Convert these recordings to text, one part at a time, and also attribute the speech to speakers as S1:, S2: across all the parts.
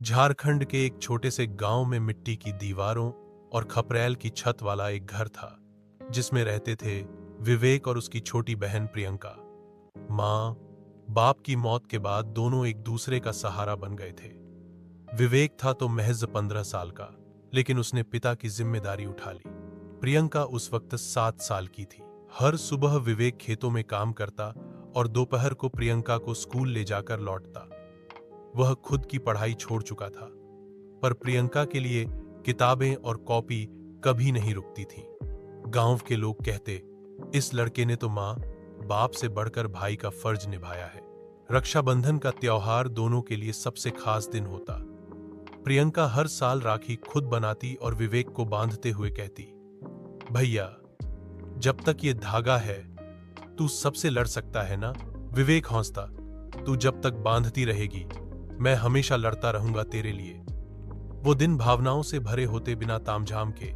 S1: झारखंड के एक छोटे से गांव में मिट्टी की दीवारों और खपरेल की छत वाला एक घर था, जिसमें रहते थे विवेक और उसकी छोटी बहन प्रियंका। मां बाप की मौत के बाद दोनों एक दूसरे का सहारा बन गए थे। विवेक था तो महज 15 साल का, लेकिन उसने पिता की जिम्मेदारी उठा ली। प्रियंका उस वक्त 7 साल की थी। हर सुबह विवेक खेतों में काम करता और दोपहर को प्रियंका को स्कूल ले जाकर लौटता। वह खुद की पढ़ाई छोड़ चुका था, पर प्रियंका के लिए किताबें और कॉपी कभी नहीं रुकती थीं। गांव के लोग कहते, इस लड़के ने तो मां बाप से बढ़कर भाई का फर्ज निभाया है। रक्षाबंधन का त्योहार दोनों के लिए सबसे खास दिन होता। प्रियंका हर साल राखी खुद बनाती और विवेक को बांधते हुए कहती, भैया, जब तक ये धागा है तू सबसे लड़ सकता है ना। विवेक हंसता, तू जब तक बांधती रहेगी मैं हमेशा लड़ता रहूंगा तेरे लिए। वो दिन भावनाओं से भरे होते बिना तामझाम के,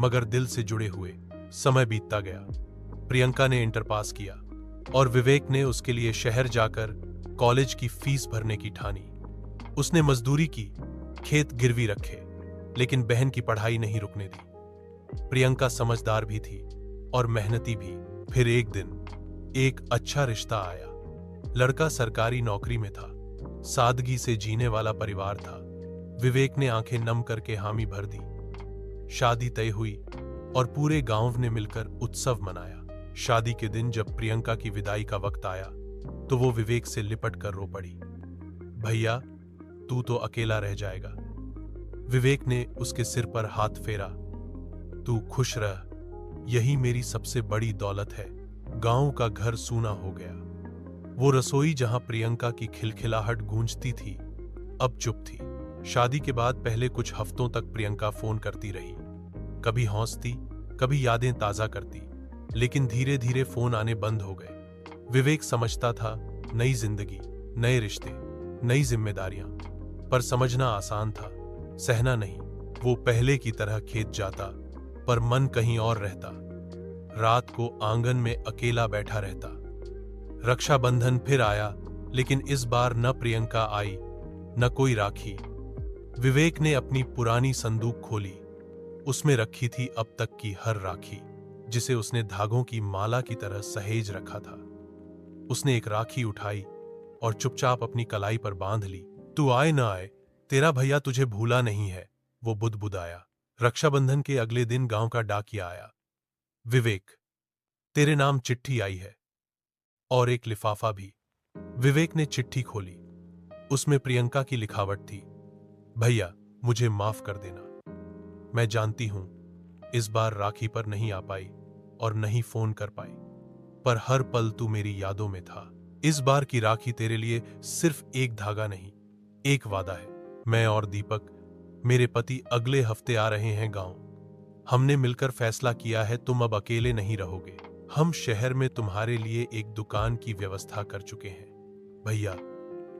S1: मगर दिल से जुड़े हुए। समय बीतता गया। प्रियंका ने इंटर पास किया और विवेक ने उसके लिए शहर जाकर कॉलेज की फीस भरने की ठानी। उसने मजदूरी की, खेत गिरवी रखे, लेकिन बहन की पढ़ाई नहीं रुकने दी। प्रियंका समझदार भी थी और मेहनती भी। फिर एक दिन एक अच्छा रिश्ता आया। लड़का सरकारी नौकरी में था, सादगी से जीने वाला परिवार था। विवेक ने आंखें नम करके हामी भर दी। शादी तय हुई और पूरे गांव ने मिलकर उत्सव मनाया। शादी के दिन जब प्रियंका की विदाई का वक्त आया तो वो विवेक से लिपट कर रो पड़ी। भैया, तू तो अकेला रह जाएगा। विवेक ने उसके सिर पर हाथ फेरा। तू खुश रह, यही मेरी सबसे बड़ी दौलत है। गांव का घर सूना हो गया। वो रसोई जहां प्रियंका की खिलखिलाहट गूंजती थी, अब चुप थी। शादी के बाद पहले कुछ हफ्तों तक प्रियंका फोन करती रही। कभी हंसती, कभी यादें ताजा करती, लेकिन धीरे धीरे फोन आने बंद हो गए। विवेक समझता था, नई जिंदगी, नए रिश्ते, नई जिम्मेदारियां। पर समझना आसान था, सहना नहीं। वो पहले की तरह खेत जाता, पर मन कहीं और रहता। रात को आंगन में अकेला बैठा रहता। रक्षाबंधन फिर आया, लेकिन इस बार न प्रियंका आई, न कोई राखी। विवेक ने अपनी पुरानी संदूक खोली। उसमें रखी थी अब तक की हर राखी, जिसे उसने धागों की माला की तरह सहेज रखा था। उसने एक राखी उठाई और चुपचाप अपनी कलाई पर बांध ली। तू आए न आए, तेरा भैया तुझे भूला नहीं है, वो बुदबुदाया। रक्षाबंधन के अगले दिन गांव का डाकिया आया। विवेक, तेरे नाम चिट्ठी आई है, और एक लिफाफा भी। विवेक ने चिट्ठी खोली। उसमें प्रियंका की लिखावट थी, भैया, मुझे माफ कर देना। मैं जानती हूं इस बार राखी पर नहीं आ पाई और नहीं फोन कर पाई, पर हर पल तू मेरी यादों में था। इस बार की राखी तेरे लिए सिर्फ एक धागा नहीं, एक वादा है। मैं और दीपक, मेरे पति, अगले हफ्ते आ रहे हैं गांव। हमने मिलकर फैसला किया है, तुम अब अकेले नहीं रहोगे। हम शहर में तुम्हारे लिए एक दुकान की व्यवस्था कर चुके हैं। भैया,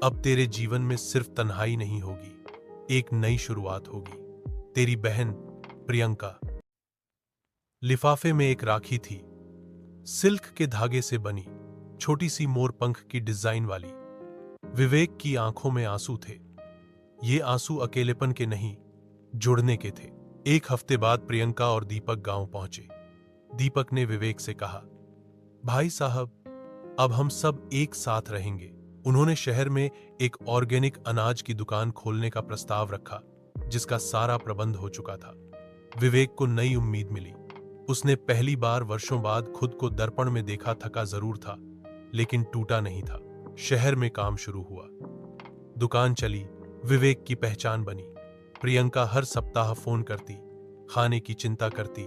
S1: अब तेरे जीवन में सिर्फ तन्हाई नहीं होगी, एक नई शुरुआत होगी। तेरी बहन प्रियंका। लिफाफे में एक राखी थी, सिल्क के धागे से बनी, छोटी सी मोर पंख की डिजाइन वाली। विवेक की आंखों में आंसू थे। ये आंसू अकेलेपन के नहीं, जुड़ने के थे। एक हफ्ते बाद प्रियंका और दीपक गांव पहुंचे। दीपक ने विवेक से कहा, भाई साहब, अब हम सब एक साथ रहेंगे। उन्होंने शहर में एक ऑर्गेनिक अनाज की दुकान खोलने का प्रस्ताव रखा, जिसका सारा प्रबंध हो चुका था। विवेक को नई उम्मीद मिली। उसने पहली बार वर्षों बाद खुद को दर्पण में देखा। थका जरूर था, लेकिन टूटा नहीं था। शहर में काम शुरू हुआ, दुकान चली, विवेक की पहचान बनी। प्रियंका हर सप्ताह फोन करती, खाने की चिंता करती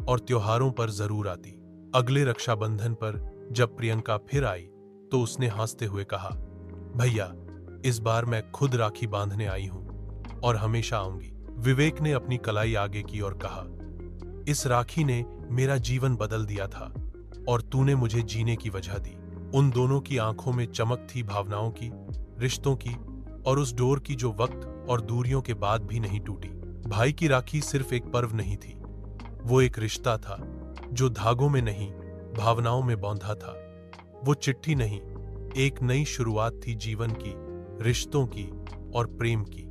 S1: और त्योहारों पर जरूर आती। अगले रक्षाबंधन पर जब प्रियंका फिर आई तो उसने हंसते हुए कहा, भैया, इस बार मैं खुद राखी बांधने आई हूं और हमेशा आऊंगी। विवेक ने अपनी कलाई आगे की और कहा, इस राखी ने मेरा जीवन बदल दिया था और तूने मुझे जीने की वजह दी। उन दोनों की आंखों में चमक थी, भावनाओं की, रिश्तों की, और उस डोर की जो वक्त और दूरियों के बाद भी नहीं टूटी। भाई की राखी सिर्फ एक पर्व नहीं थी, वो एक रिश्ता था जो धागों में नहीं, भावनाओं में बंधा था। वो चिट्ठी नहीं, एक नई शुरुआत थी जीवन की, रिश्तों की और प्रेम की।